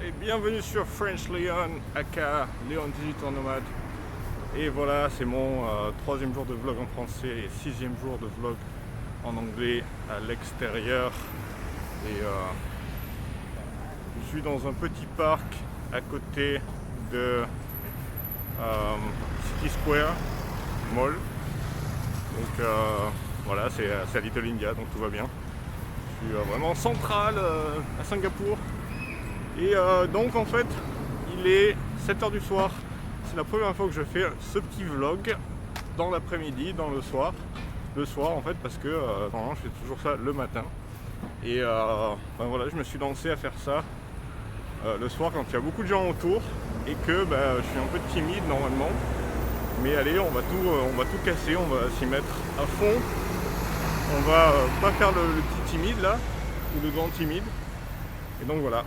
Et bienvenue sur French Leon, aka Léon Digital Nomade. Et voilà, c'est mon troisième jour de vlog en français et sixième jour de vlog en anglais à l'extérieur. Et je suis dans un petit parc à côté de City Square Mall. Donc voilà, c'est à Little India, donc tout va bien. Je suis vraiment central à Singapour. Et donc en fait, il est 7h du soir. C'est la première fois que je fais ce petit vlog dans l'après-midi, dans le soir. Le soir en fait, parce que normalement je fais toujours ça le matin. Et ben voilà, je me suis lancé à faire ça le soir quand il y a beaucoup de gens autour et que je suis un peu timide normalement. Mais allez, on va tout casser, on va s'y mettre à fond. On va pas faire le petit timide là, ou le grand timide. Et donc voilà.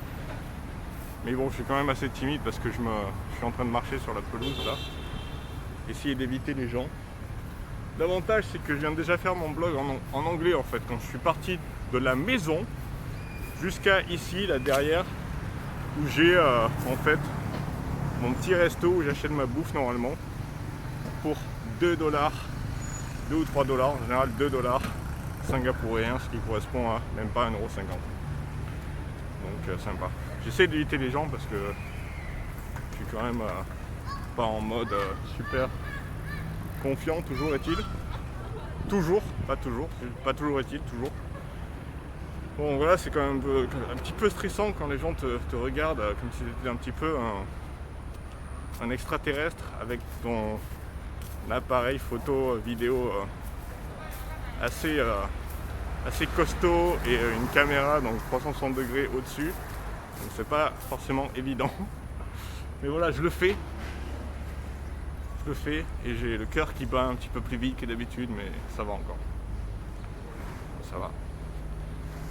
Mais bon, je suis quand même assez timide parce que je suis en train de marcher sur la pelouse là. Essayer d'éviter les gens. L'avantage, c'est que je viens déjà faire mon blog en anglais en fait. Quand je suis parti de la maison jusqu'à ici, là derrière, où j'ai en fait mon petit resto où j'achète ma bouffe normalement pour 2 dollars, 2 ou 3 dollars, en général 2 dollars singapouriens, ce qui correspond à même pas 1,50 €. Donc sympa. J'essaie d'éviter les gens parce que je suis quand même pas en mode super confiant, toujours est-il. Toujours, pas toujours est-il, toujours. Bon voilà, c'est quand même un petit peu stressant quand les gens te regardent comme si c'était un petit peu un extraterrestre avec ton appareil photo, vidéo assez costaud et une caméra donc 360 degrés au-dessus. Donc c'est pas forcément évident. Mais voilà, je le fais. Et j'ai le cœur qui bat un petit peu plus vite que d'habitude, mais ça va encore. Ça va.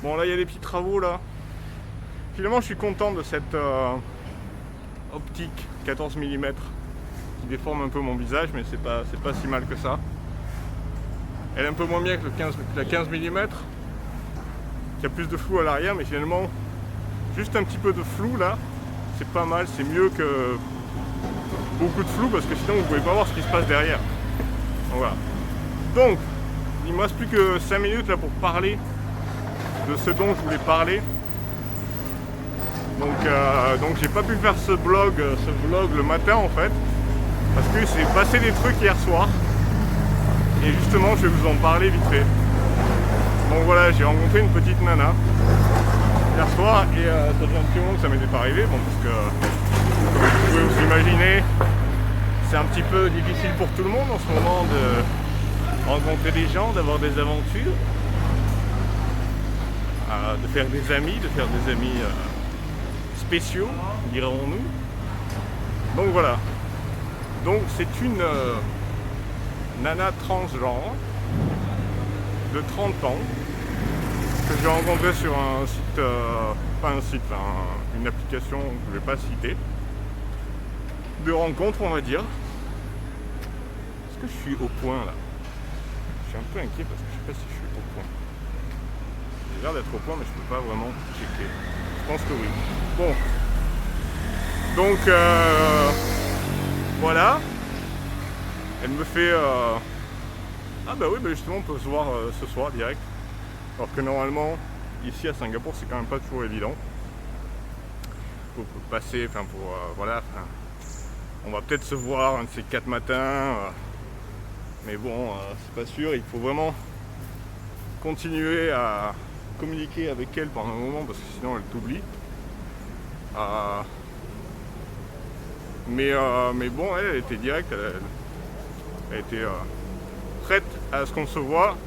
Bon là il y a des petits travaux là. Finalement je suis content de cette optique 14 mm qui déforme un peu mon visage, mais c'est pas si mal que ça. Elle est un peu moins bien que la 15 mm, qui a plus de flou à l'arrière, mais finalement juste un petit peu de flou là, c'est pas mal, c'est mieux que beaucoup de flou parce que sinon vous pouvez pas voir ce qui se passe derrière. Donc, voilà. Donc, il me reste plus que 5 minutes là pour parler de ce dont je voulais parler. Donc j'ai pas pu faire ce vlog le matin en fait, parce que s'est passé des trucs hier soir. Et justement je vais vous en parler vite fait. Donc voilà, j'ai rencontré une petite nana hier soir et ça fait un petit moment que ça m'était pas arrivé, bon parce que comme vous pouvez vous imaginer, c'est un petit peu difficile pour tout le monde en ce moment de rencontrer des gens, d'avoir des aventures, de faire des amis, spéciaux, dirons-nous. Donc voilà. Donc c'est une nana transgenre de 30 ans que j'ai rencontré sur un site, une application que je ne vais pas citer, de rencontre on va dire. Est-ce que je suis au point là? Je suis un peu inquiet parce que je ne sais pas si je suis au point. J'ai l'air d'être au point mais je ne peux pas vraiment checker. Je pense que oui. Bon. Donc voilà. Elle me fait ah bah oui, justement on peut se voir ce soir direct. Alors que normalement ici à Singapour c'est quand même pas toujours évident. Faut passer, voilà. On va peut-être se voir un de ces 4 matins. Mais bon, c'est pas sûr. Il faut vraiment continuer à communiquer avec elle pendant un moment parce que sinon elle t'oublie. Mais bon, elle était directe, elle était prête à ce qu'on se voit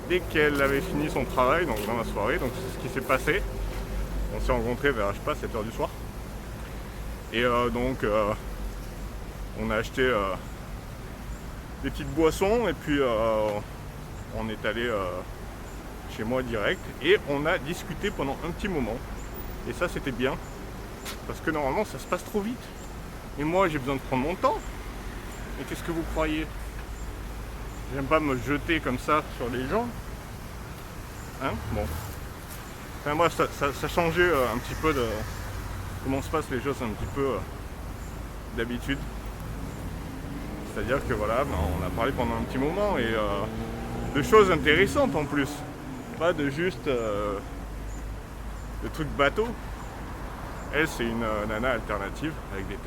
dès qu'elle avait fini son travail, donc dans la soirée. Donc c'est ce qui s'est passé. On s'est rencontrés vers, je sais pas, 7h du soir. Et donc on a acheté des petites boissons et puis on est allé chez moi direct et on a discuté pendant un petit moment. Et ça c'était bien parce que normalement ça se passe trop vite. Et moi j'ai besoin de prendre mon temps. Et qu'est-ce que vous croyez? J'aime pas me jeter comme ça sur les gens. Hein? Bon. Enfin moi ça changeait un petit peu comment se passent les choses un petit peu d'habitude. C'est-à-dire que voilà, on a parlé pendant un petit moment et de choses intéressantes en plus. Pas de juste de trucs bateaux. Elle, c'est une nana alternative avec des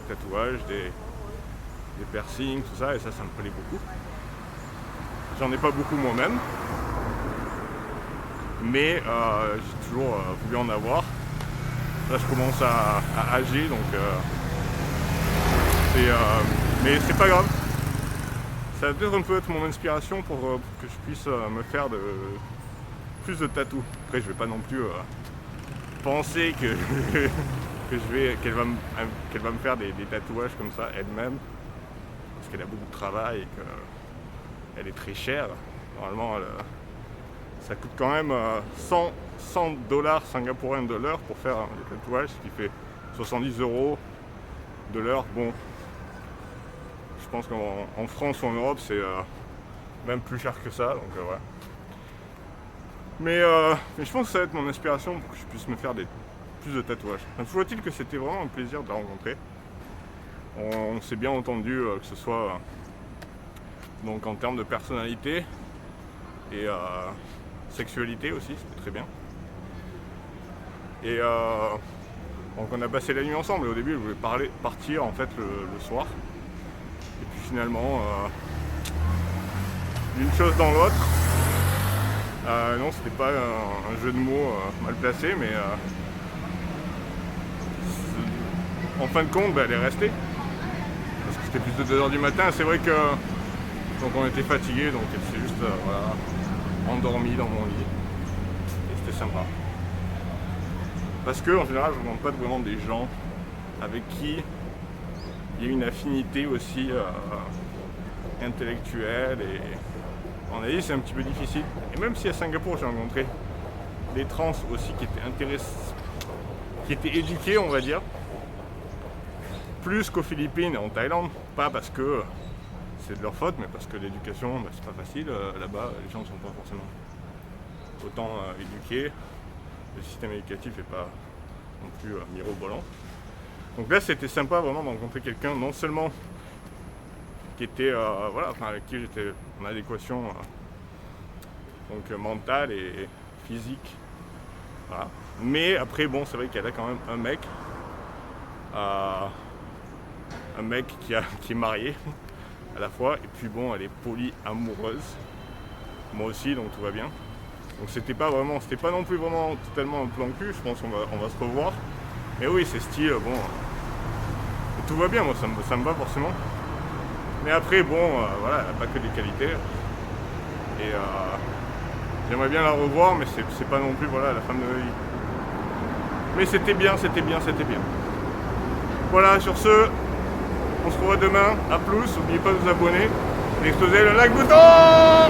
tatouages, des piercings, tout ça, et ça me plaît beaucoup. J'en ai pas beaucoup moi-même, mais j'ai toujours voulu en avoir. Là, je commence à âger, donc mais c'est pas grave. Ça va peut-être un peu être mon inspiration pour que je puisse me faire plus de tatous. Après, je vais pas non plus penser que qu'elle va me faire des tatouages comme ça elle-même, parce qu'elle a beaucoup de travail et qu'elle est très chère. Normalement, ça coûte quand même 100 $ singapouriens de l'heure pour faire des tatouages, ce qui fait 70 € de l'heure. Bon, je pense qu'en France ou en Europe, c'est même plus cher que ça, donc voilà. Mais je pense que ça va être mon inspiration pour que je puisse me faire plus de tatouages. Toujours est-il que c'était vraiment un plaisir de la rencontrer. On s'est bien entendu, que ce soit donc en termes de personnalité et sexualité aussi, c'était très bien. Et donc on a passé la nuit ensemble, et au début je voulais partir en fait le soir. Et puis finalement, d'une chose dans l'autre, non, c'était pas un jeu de mots mal placé, mais en fin de compte, elle est restée. Parce que c'était plus de 2h du matin. C'est vrai que donc on était fatigués, donc elle s'est juste voilà, endormie dans mon lit. Et c'était sympa. Parce que en général, je ne rencontre pas vraiment des gens avec qui il y a une affinité aussi intellectuelle, et en Asie c'est un petit peu difficile. Et même si à Singapour j'ai rencontré des trans aussi qui étaient éduqués, on va dire, plus qu'aux Philippines et en Thaïlande, pas parce que c'est de leur faute, mais parce que l'éducation, c'est pas facile. Là-bas, les gens ne sont pas forcément autant éduqués. Le système éducatif n'est pas non plus mirobolant. Donc là, c'était sympa vraiment de rencontrer quelqu'un, non seulement qui était, avec qui j'étais en adéquation donc mentale et physique. Voilà. Mais après, bon, c'est vrai qu'elle a quand même un mec qui est marié à la fois, et puis bon, elle est polyamoureuse, moi aussi, donc tout va bien. Donc c'était pas non plus vraiment totalement un plan cul, je pense qu'on va se revoir. Mais oui, c'est style, bon, tout va bien, moi ça me va forcément. Mais après, bon, voilà, elle n'a pas que des qualités. Et j'aimerais bien la revoir, mais c'est pas non plus, voilà, la femme de ma vie. Mais c'était bien. Voilà, sur ce, on se revoit demain. À plus, n'oubliez pas de vous abonner et d'exploser le like bouton.